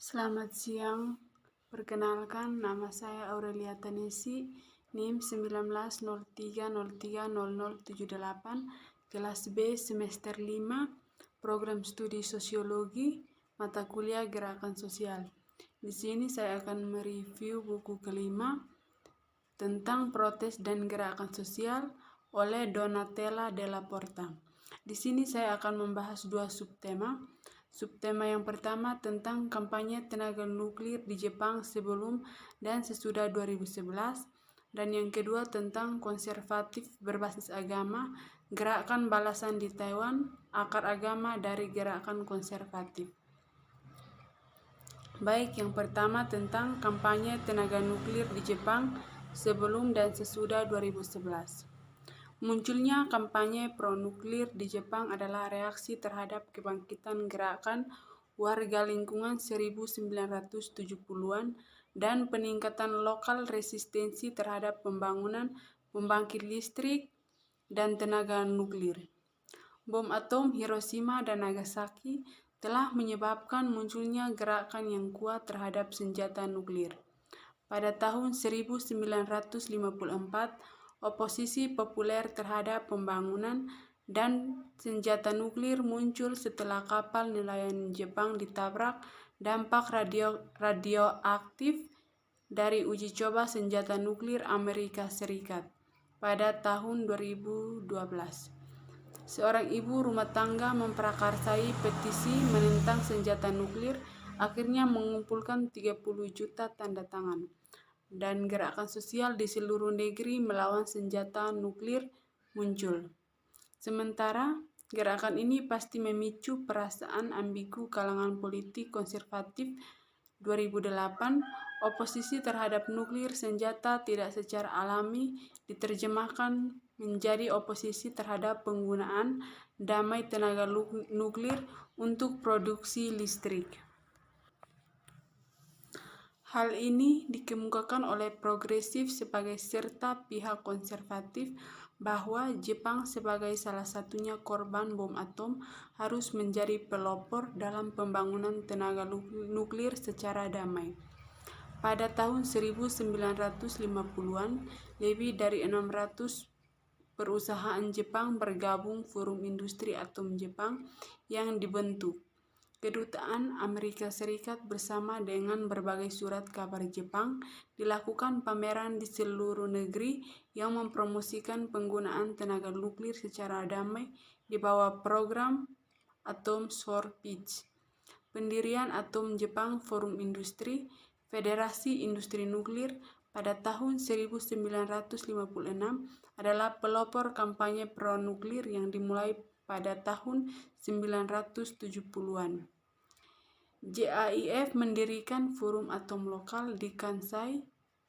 Selamat siang, perkenalkan nama saya Aurelia Tanesi, NIM 1903030078, kelas B semester 5, program studi sosiologi, mata kuliah gerakan sosial. Di sini saya akan mereview buku kelima tentang protes dan gerakan sosial oleh Donatella Della Porta. Di sini saya akan membahas dua subtema. Subtema yang pertama tentang kampanye tenaga nuklir di Jepang sebelum dan sesudah 2011, dan yang kedua tentang konservatif berbasis agama, gerakan balasan di Taiwan, akar agama dari gerakan konservatif. Baik, yang pertama tentang kampanye tenaga nuklir di Jepang sebelum dan sesudah 2011. Munculnya kampanye pro-nuklir di Jepang adalah reaksi terhadap kebangkitan gerakan warga lingkungan 1970-an dan peningkatan lokal resistensi terhadap pembangunan pembangkit listrik dan tenaga nuklir. Bom atom Hiroshima dan Nagasaki telah menyebabkan munculnya gerakan yang kuat terhadap senjata nuklir. Pada tahun 1954, oposisi populer terhadap pembangunan dan senjata nuklir muncul setelah kapal nelayan Jepang ditabrak dampak radioaktif dari uji coba senjata nuklir Amerika Serikat pada tahun 2012. Seorang ibu rumah tangga memprakarsai petisi menentang senjata nuklir, akhirnya mengumpulkan 30 juta tanda tangan, dan gerakan sosial di seluruh negeri melawan senjata nuklir muncul. Sementara gerakan ini pasti memicu perasaan ambigu kalangan politik konservatif. 2008, oposisi terhadap nuklir senjata tidak secara alami diterjemahkan menjadi oposisi terhadap penggunaan damai tenaga nuklir untuk produksi listrik. Hal ini dikemukakan oleh progresif sebagai serta pihak konservatif bahwa Jepang sebagai salah satunya korban bom atom harus menjadi pelopor dalam pembangunan tenaga nuklir secara damai. Pada tahun 1950-an, lebih dari 600 perusahaan Jepang bergabung Forum Industri Atom Jepang yang dibentuk. Kedutaan Amerika Serikat bersama dengan berbagai surat kabar Jepang dilakukan pameran di seluruh negeri yang mempromosikan penggunaan tenaga nuklir secara damai di bawah program Atom Sword Peace. Pendirian Atom Jepang Forum Industri, Federasi Industri Nuklir pada tahun 1956 adalah pelopor kampanye pro-nuklir yang dimulai pada tahun 1970-an. JAIF mendirikan forum atom lokal di Kansai,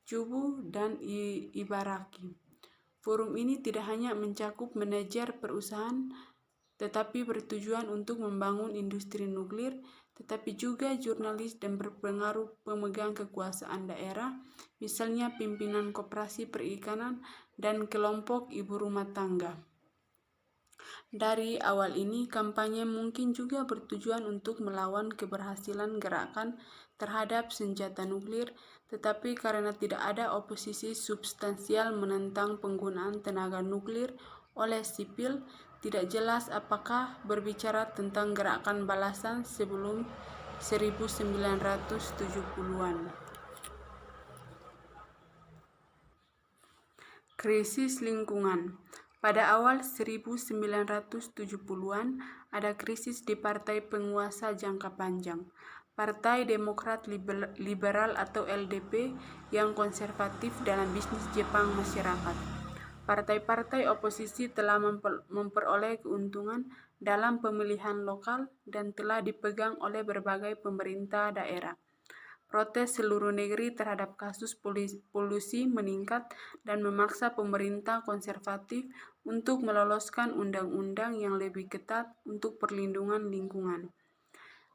Chubu, dan Ibaraki. Forum ini tidak hanya mencakup manajer perusahaan, tetapi bertujuan untuk membangun industri nuklir, tetapi juga jurnalis dan berpengaruh pemegang kekuasaan daerah, misalnya pimpinan koperasi perikanan dan kelompok ibu rumah tangga. Dari awal ini, kampanye mungkin juga bertujuan untuk melawan keberhasilan gerakan terhadap senjata nuklir, tetapi karena tidak ada oposisi substansial menentang penggunaan tenaga nuklir oleh sipil, tidak jelas apakah berbicara tentang gerakan balasan sebelum 1970-an. Krisis lingkungan. Pada awal 1970-an, ada krisis di partai penguasa jangka panjang, Partai Demokrat Liberal atau LDP, yang konservatif dalam bisnis Jepang masyarakat. Partai-partai oposisi telah memperoleh keuntungan dalam pemilihan lokal dan telah dipegang oleh berbagai pemerintah daerah. Protes seluruh negeri terhadap kasus polusi meningkat dan memaksa pemerintah konservatif untuk meloloskan undang-undang yang lebih ketat untuk perlindungan lingkungan.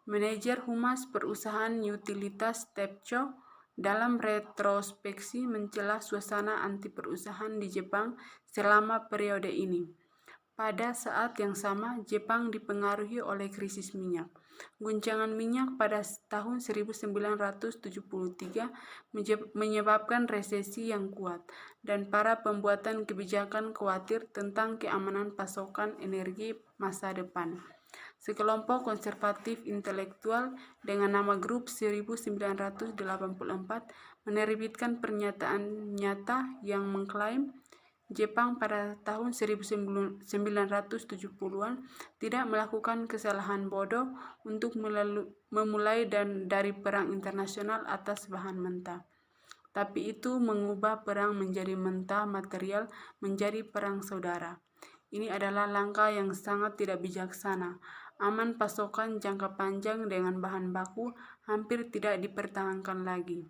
Manajer Humas Perusahaan Utilitas TEPCO dalam retrospeksi mencela suasana anti perusahaan di Jepang selama periode ini. Pada saat yang sama, Jepang dipengaruhi oleh krisis minyak. Guncangan minyak pada tahun 1973 menyebabkan resesi yang kuat, dan para pembuatan kebijakan khawatir tentang keamanan pasokan energi masa depan. Sekelompok konservatif intelektual dengan nama Grup 1984 menerbitkan pernyataan nyata yang mengklaim Jepang pada tahun 1970-an tidak melakukan kesalahan bodoh untuk memulai dari perang internasional atas bahan mentah, tapi itu mengubah perang menjadi mentah material menjadi perang saudara. Ini adalah langkah yang sangat tidak bijaksana. Aman pasokan jangka panjang dengan bahan baku hampir tidak dipertahankan lagi.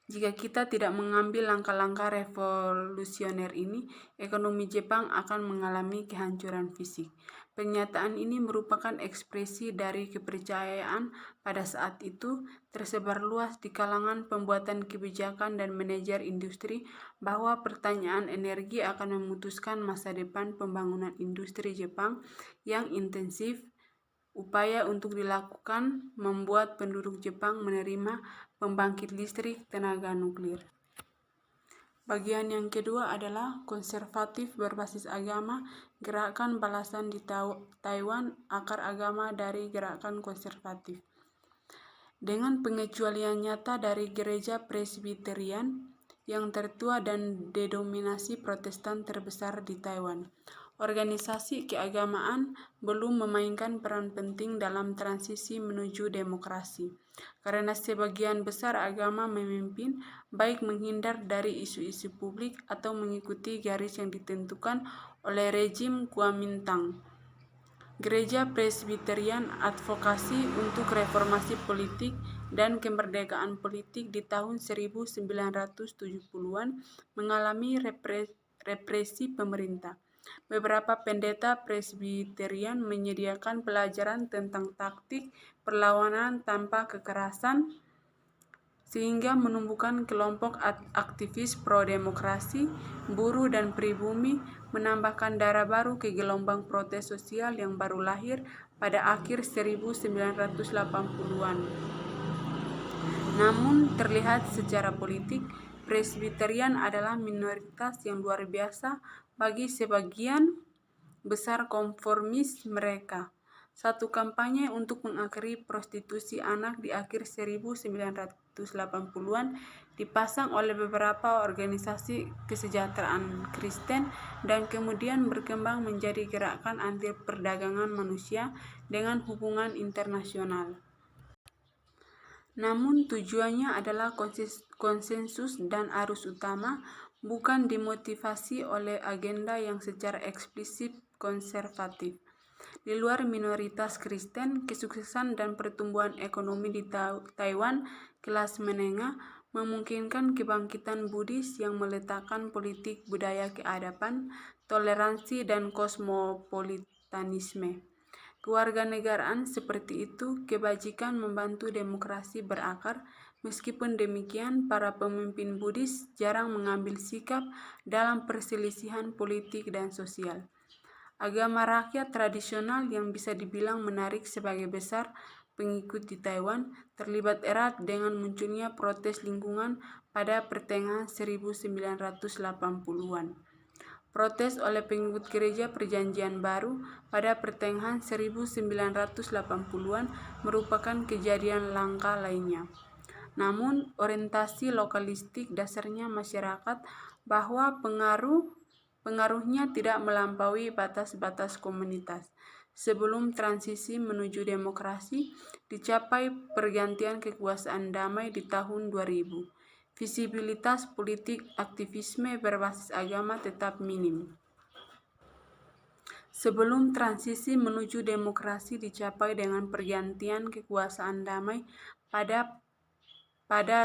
Jika kita tidak mengambil langkah-langkah revolusioner ini, ekonomi Jepang akan mengalami kehancuran fisik. Pernyataan ini merupakan ekspresi dari kepercayaan pada saat itu tersebar luas di kalangan pembuatan kebijakan dan manajer industri bahwa pertanyaan energi akan memutuskan masa depan pembangunan industri Jepang yang intensif. Upaya untuk dilakukan membuat penduduk Jepang menerima pembangkit listrik tenaga nuklir. Bagian yang kedua adalah konservatif berbasis agama, gerakan balasan di Taiwan, akar agama dari gerakan konservatif. Dengan pengecualian nyata dari gereja Presbyterian yang tertua dan didominasi Protestan terbesar di Taiwan, organisasi keagamaan belum memainkan peran penting dalam transisi menuju demokrasi, karena sebagian besar agama memimpin, baik menghindar dari isu-isu publik atau mengikuti garis yang ditentukan oleh rejim Kuomintang. Gereja Presbyterian advokasi untuk reformasi politik dan kemerdekaan politik di tahun 1970-an mengalami represi pemerintah. Beberapa pendeta Presbyterian menyediakan pelajaran tentang taktik perlawanan tanpa kekerasan, sehingga menumbuhkan kelompok aktivis pro-demokrasi, buruh dan pribumi, menambahkan darah baru ke gelombang protes sosial yang baru lahir pada akhir 1980-an. Namun, terlihat secara politik, Presbyterian adalah minoritas yang luar biasa bagi sebagian besar konformis mereka. Satu kampanye untuk mengakhiri prostitusi anak di akhir 1980-an dipasang oleh beberapa organisasi kesejahteraan Kristen dan kemudian berkembang menjadi gerakan anti perdagangan manusia dengan hubungan internasional. Namun tujuannya adalah konsensus dan arus utama, bukan dimotivasi oleh agenda yang secara eksplisit konservatif. Di luar minoritas Kristen, kesuksesan dan pertumbuhan ekonomi di Taiwan kelas menengah memungkinkan kebangkitan Buddhis yang meletakkan politik budaya keadaban, toleransi, dan kosmopolitanisme. Kewarganegaraan seperti itu, kebajikan membantu demokrasi berakar. Meskipun demikian, para pemimpin Buddhis jarang mengambil sikap dalam perselisihan politik dan sosial. Agama rakyat tradisional yang bisa dibilang menarik sebagai besar pengikut di Taiwan terlibat erat dengan munculnya protes lingkungan pada pertengahan 1980-an. Protes oleh pengikut gereja Perjanjian Baru pada pertengahan 1980-an merupakan kejadian langka lainnya. Namun, orientasi lokalistik dasarnya masyarakat bahwa pengaruhnya tidak melampaui batas-batas komunitas. Sebelum transisi menuju demokrasi dicapai pergantian kekuasaan damai di tahun 2000. Visibilitas politik aktivisme berbasis agama tetap minim. Sebelum transisi menuju demokrasi dicapai dengan pergantian kekuasaan damai pada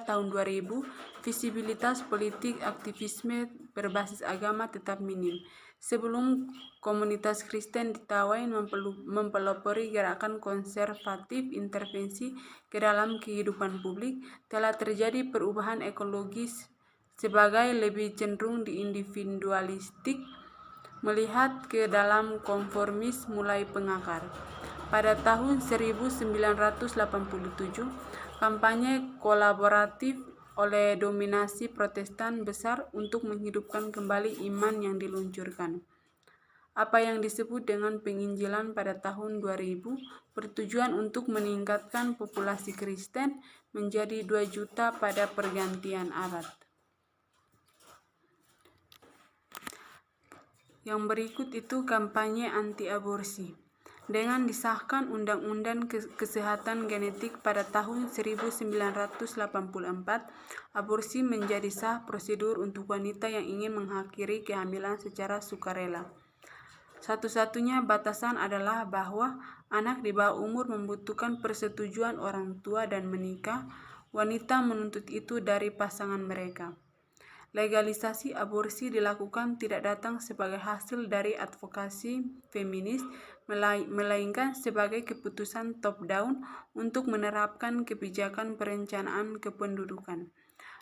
tahun 2000, visibilitas politik aktivisme berbasis agama tetap minim. Sebelum komunitas Kristen di Taiwan mempelopori gerakan konservatif intervensi ke dalam kehidupan publik, telah terjadi perubahan ekologis sebagai lebih cenderung di individualistik, melihat ke dalam konformis mulai pengakar. Pada tahun 1987, kampanye kolaboratif oleh dominasi Protestan besar untuk menghidupkan kembali iman yang diluncurkan. Apa yang disebut dengan penginjilan pada tahun 2000 bertujuan untuk meningkatkan populasi Kristen menjadi 2 juta pada pergantian abad. Yang berikut itu kampanye anti-aborsi. Dengan disahkan Undang-Undang Kesehatan Genetik pada tahun 1984, aborsi menjadi sah prosedur untuk wanita yang ingin mengakhiri kehamilan secara sukarela. Satu-satunya batasan adalah bahwa anak di bawah umur membutuhkan persetujuan orang tua dan menikah. Wanita menuntut itu dari pasangan mereka. Legalisasi aborsi dilakukan tidak datang sebagai hasil dari advokasi feminis, melainkan sebagai keputusan top-down untuk menerapkan kebijakan perencanaan kependudukan.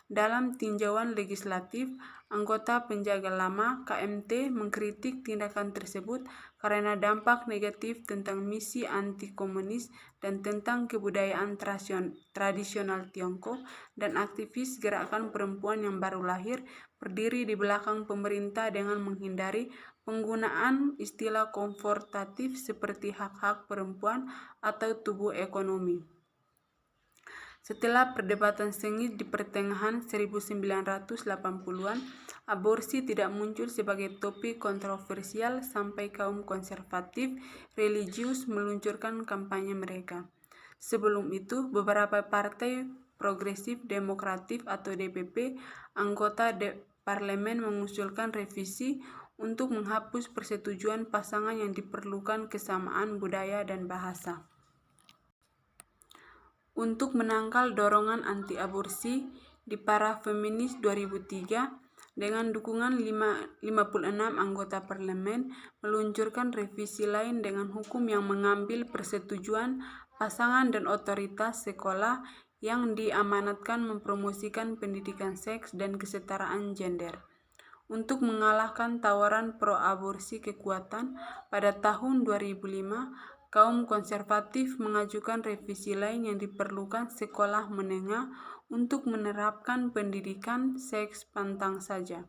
Dalam tinjauan legislatif, anggota Penjaga Lama KMT mengkritik tindakan tersebut karena dampak negatif tentang misi anti-komunis dan tentang kebudayaan tradisional Tiongkok, dan aktivis gerakan perempuan yang baru lahir berdiri di belakang pemerintah dengan menghindari penggunaan istilah konfrontatif seperti hak-hak perempuan atau tubuh ekonomi. Setelah perdebatan sengit di pertengahan 1980-an, aborsi tidak muncul sebagai topik kontroversial sampai kaum konservatif religius meluncurkan kampanye mereka. Sebelum itu, beberapa partai progresif demokratif atau DPP, anggota parlemen mengusulkan revisi untuk menghapus persetujuan pasangan yang diperlukan kesamaan budaya dan bahasa. Untuk menangkal dorongan anti-aborsi di para feminis 2003, dengan dukungan 56 anggota parlemen, meluncurkan revisi lain dengan hukum yang mengambil persetujuan pasangan dan otoritas sekolah yang diamanatkan mempromosikan pendidikan seks dan kesetaraan gender. Untuk mengalahkan tawaran pro-aborsi kekuatan, pada tahun 2005, kaum konservatif mengajukan revisi lain yang diperlukan sekolah menengah untuk menerapkan pendidikan seks pantang saja.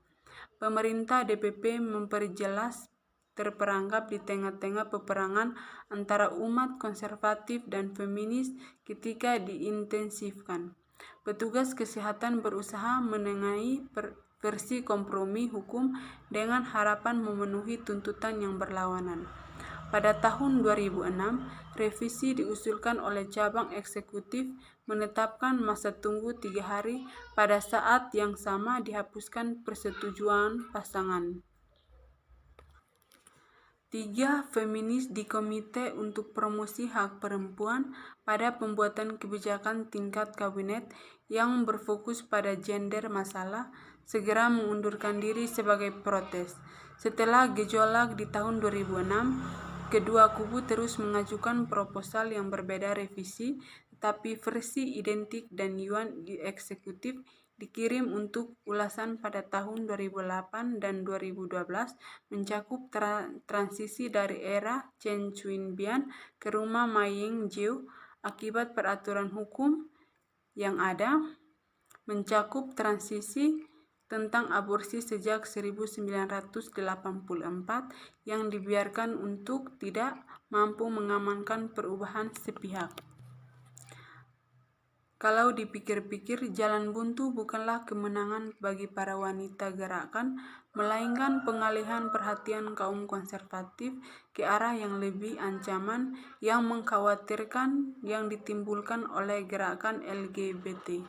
Pemerintah DPP memperjelas terperangkap di tengah-tengah peperangan antara umat konservatif dan feminis ketika diintensifkan. Petugas kesehatan berusaha menengahi versi kompromi hukum dengan harapan memenuhi tuntutan yang berlawanan. Pada tahun 2006, revisi diusulkan oleh cabang eksekutif menetapkan masa tunggu 3 hari. Pada saat yang sama dihapuskan persetujuan pasangan. 3 feminis di Komite untuk Promosi Hak Perempuan pada pembuatan kebijakan tingkat kabinet yang berfokus pada gender masalah segera mengundurkan diri sebagai protes. Setelah gejolak di tahun 2006, kedua kubu terus mengajukan proposal yang berbeda revisi, tetapi versi identik dan Yuan di eksekutif dikirim untuk ulasan pada tahun 2008 dan 2012, mencakup transisi dari era Chen Shui-bian ke rumah Ma Ying-jeou akibat peraturan hukum yang ada, mencakup transisi tentang aborsi sejak 1984 yang dibiarkan untuk tidak mampu mengamankan perubahan sepihak. Kalau dipikir-pikir, jalan buntu bukanlah kemenangan bagi para wanita gerakan, melainkan pengalihan perhatian kaum konservatif ke arah yang lebih ancaman yang mengkhawatirkan yang ditimbulkan oleh gerakan LGBT.